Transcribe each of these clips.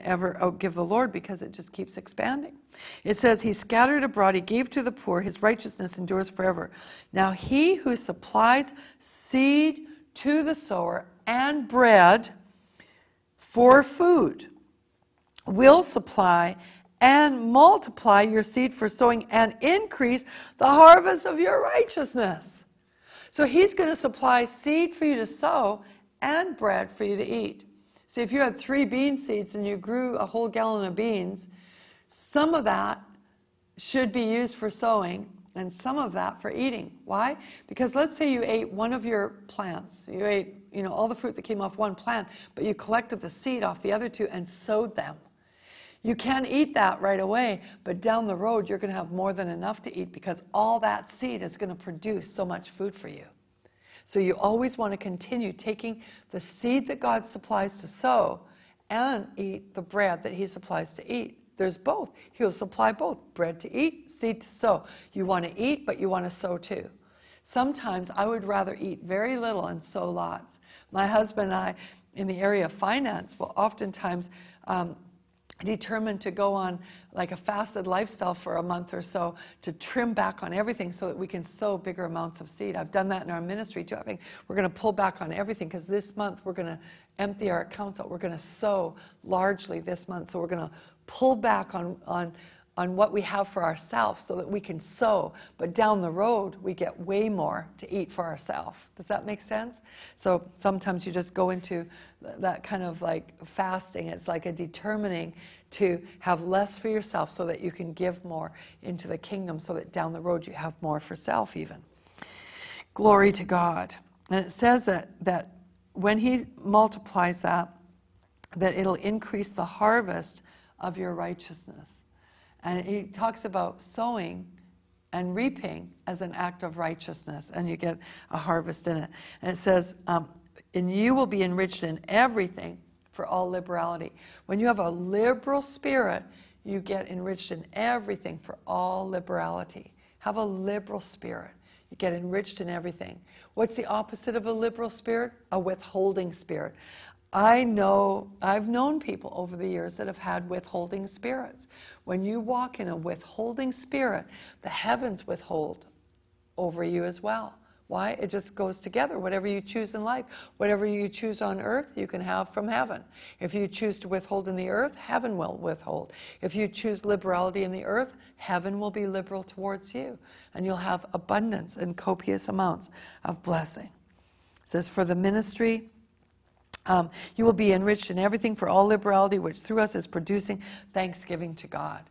ever outgive the Lord because it just keeps expanding. It says, he scattered abroad, he gave to the poor, his righteousness endures forever. Now he who supplies seed to the sower and bread for food will supply and multiply your seed for sowing and increase the harvest of your righteousness. So he's going to supply seed for you to sow and bread for you to eat. See, if you had 3 bean seeds and you grew a whole gallon of beans, some of that should be used for sowing and some of that for eating. Why? Because let's say you ate one of your plants. You ate, all the fruit that came off one plant, but you collected the seed off the other 2 and sowed them. You can't eat that right away, but down the road you're going to have more than enough to eat because all that seed is going to produce so much food for you. So you always want to continue taking the seed that God supplies to sow and eat the bread that he supplies to eat. There's both. He'll supply both, bread to eat, seed to sow. You want to eat, but you want to sow too. Sometimes I would rather eat very little and sow lots. My husband and I, in the area of finance, will oftentimes determined to go on like a fasted lifestyle for a month or so to trim back on everything so that we can sow bigger amounts of seed. I've done that in our ministry too. I think we're going to pull back on everything because this month we're going to empty our accounts out. We're going to sow largely this month. So we're going to pull back on what we have for ourselves so that we can sow. But down the road, we get way more to eat for ourselves. Does that make sense? So sometimes you just go into that kind of like fasting. It's like a determining to have less for yourself so that you can give more into the kingdom so that down the road you have more for self even. Glory to God. And it says that when he multiplies that it'll increase the harvest of your righteousness. And he talks about sowing and reaping as an act of righteousness, and you get a harvest in it. And it says, and you will be enriched in everything for all liberality. When you have a liberal spirit, you get enriched in everything for all liberality. Have a liberal spirit. You get enriched in everything. What's the opposite of a liberal spirit? A withholding spirit. I've known people over the years that have had withholding spirits. When you walk in a withholding spirit, the heavens withhold over you as well. Why? It just goes together. Whatever you choose in life, whatever you choose on earth, you can have from heaven. If you choose to withhold in the earth, heaven will withhold. If you choose liberality in the earth, heaven will be liberal towards you. And you'll have abundance and copious amounts of blessing. It says, for the ministry, you will be enriched in everything for all liberality, which through us is producing thanksgiving to God.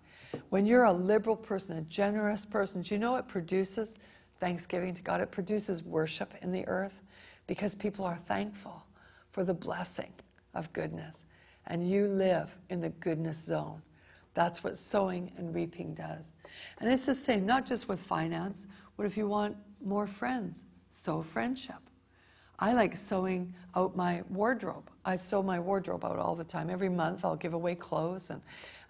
When you're a liberal person, a generous person, do you know it produces thanksgiving to God? It produces worship in the earth because people are thankful for the blessing of goodness. And you live in the goodness zone. That's what sowing and reaping does. And it's the same, not just with finance. What if you want more friends? Sow friendship. I like sewing out my wardrobe. I sew my wardrobe out all the time. Every month I'll give away clothes, and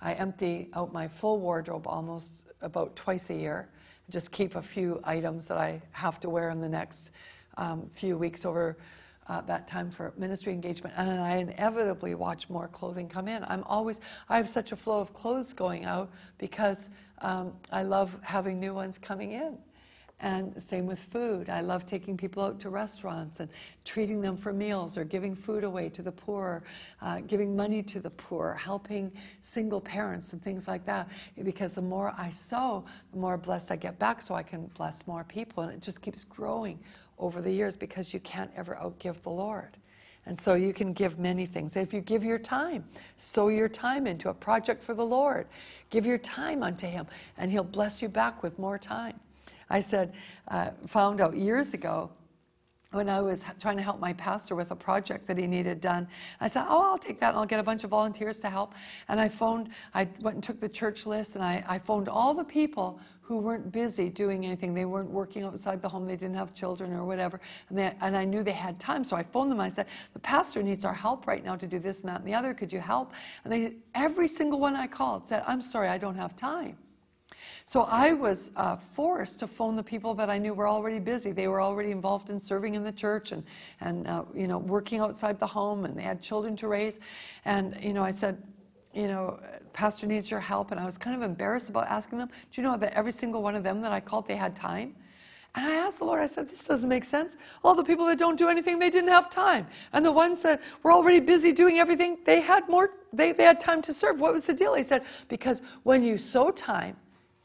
I empty out my full wardrobe almost about twice a year. Just keep a few items that I have to wear in the next few weeks over that time for ministry engagement. And then I inevitably watch more clothing come in. I have such a flow of clothes going out because I love having new ones coming in. And same with food. I love taking people out to restaurants and treating them for meals or giving food away to the poor, giving money to the poor, helping single parents and things like that. Because the more I sow, the more blessed I get back so I can bless more people. And it just keeps growing over the years because you can't ever outgive the Lord. And so you can give many things. If you give your time, sow your time into a project for the Lord. Give your time unto Him, and He'll bless you back with more time. I found out years ago when I was trying to help my pastor with a project that he needed done. I said, oh, I'll take that and I'll get a bunch of volunteers to help. And I went and took the church list, and I phoned all the people who weren't busy doing anything. They weren't working outside the home. They didn't have children or whatever. And I knew they had time. So I phoned them. I said, the pastor needs our help right now to do this and that and the other. Could you help? And every single one I called said, I'm sorry, I don't have time. So I was forced to phone the people that I knew were already busy. They were already involved in serving in the church and working outside the home, and they had children to raise. And I said, Pastor needs your help. And I was kind of embarrassed about asking them. Do you know that every single one of them that I called, they had time? And I asked the Lord, I said, this doesn't make sense. All the people that don't do anything, they didn't have time. And the ones that were already busy doing everything, they had more, they had time to serve. What was the deal? He said, because when you sow time,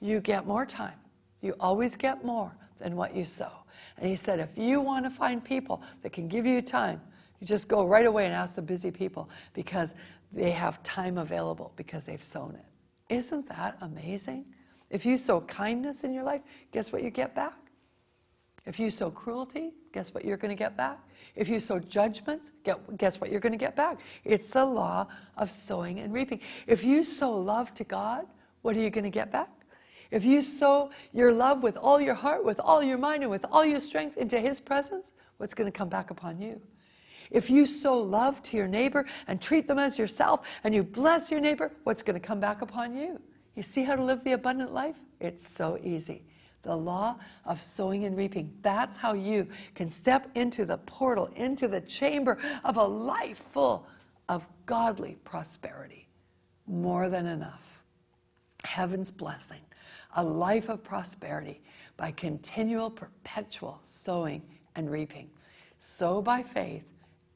you get more time. You always get more than what you sow. And he said, if you want to find people that can give you time, you just go right away and ask the busy people, because they have time available because they've sown it. Isn't that amazing? If you sow kindness in your life, guess what you get back? If you sow cruelty, guess what you're going to get back? If you sow judgments, guess what you're going to get back? It's the law of sowing and reaping. If you sow love to God, what are you going to get back? If you sow your love with all your heart, with all your mind, and with all your strength into His presence, what's going to come back upon you? If you sow love to your neighbor and treat them as yourself, and you bless your neighbor, what's going to come back upon you? You see how to live the abundant life? It's so easy. The law of sowing and reaping. That's how you can step into the portal, into the chamber of a life full of godly prosperity. More than enough. Heaven's blessing. A life of prosperity by continual, perpetual sowing and reaping. Sow by faith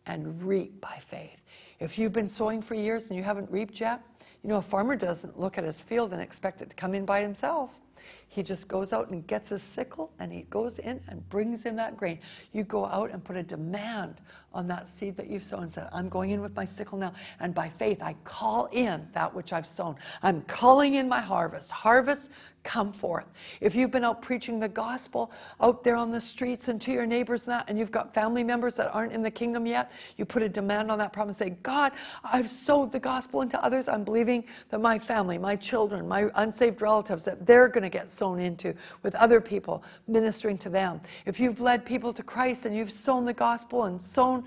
and reap by faith. If you've been sowing for years and you haven't reaped yet, a farmer doesn't look at his field and expect it to come in by himself. He just goes out and gets his sickle, and he goes in and brings in that grain. You go out and put a demand on that seed that you've sown and said, I'm going in with my sickle now, and by faith I call in that which I've sown. I'm calling in my harvest. Harvest, come forth. If you've been out preaching the gospel out there on the streets and to your neighbors and you've got family members that aren't in the kingdom yet, you put a demand on that promise. Say, God, I've sowed the gospel into others. I'm believing that my family, my children, my unsaved relatives, that they're going to get sown into with other people, ministering to them. If you've led people to Christ and you've sown the gospel and sown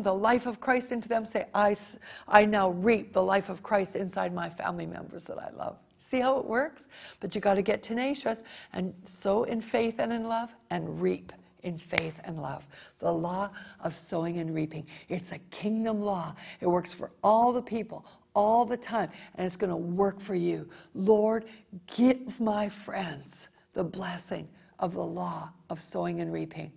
the life of Christ into them, say, I now reap the life of Christ inside my family members that I love. See how it works? But you got to get tenacious and sow in faith and in love and reap in faith and love. The law of sowing and reaping. It's a kingdom law. It works for all the people, all the time, and it's going to work for you. Lord, give my friends the blessing of the law of sowing and reaping.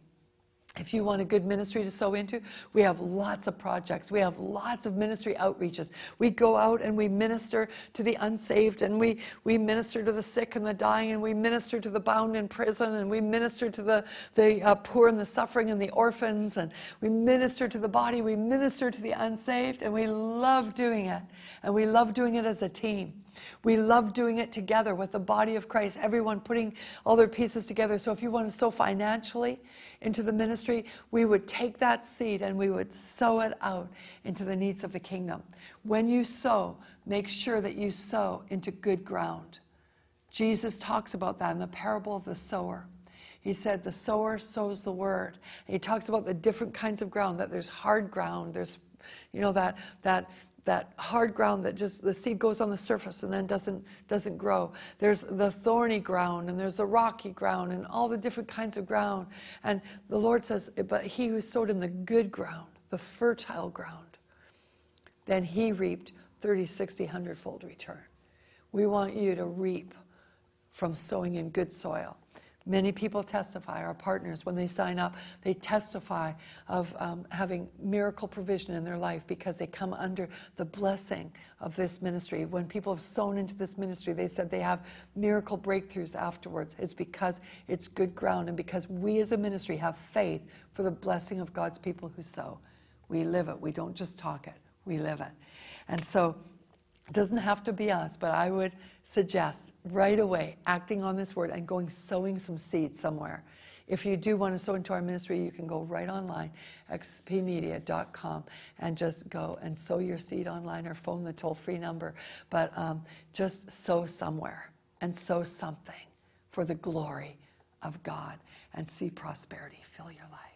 If you want a good ministry to sow into, we have lots of projects. We have lots of ministry outreaches. We go out and we minister to the unsaved, and we minister to the sick and the dying, and we minister to the bound in prison, and we minister to the poor and the suffering and the orphans, and we minister to the body. We minister to the unsaved, and we love doing it. And we love doing it as a team. We love doing it together with the body of Christ, everyone putting all their pieces together. So if you want to sow financially into the ministry, we would take that seed and we would sow it out into the needs of the kingdom. When you sow, make sure that you sow into good ground. Jesus talks about that in the parable of the sower. He said the sower sows the word. And he talks about the different kinds of ground, that there's hard ground, there's, that hard ground that just the seed goes on the surface and then doesn't grow. There's the thorny ground, and there's the rocky ground, and all the different kinds of ground. And the Lord says, but he who sowed in the good ground, the fertile ground, then he reaped 30, 60, 100-fold return. We want you to reap from sowing in good soil. Many people testify, our partners, when they sign up, they testify of having miracle provision in their life because they come under the blessing of this ministry. When people have sown into this ministry, they said they have miracle breakthroughs afterwards. It's because it's good ground and because we as a ministry have faith for the blessing of God's people who sow. We live it. We don't just talk it. We live it. And so it doesn't have to be us, but I would suggest right away acting on this word and going sowing some seeds somewhere. If you do want to sow into our ministry, you can go right online, xpmedia.com, and just go and sow your seed online or phone the toll-free number. But just sow somewhere and sow something for the glory of God and see prosperity fill your life.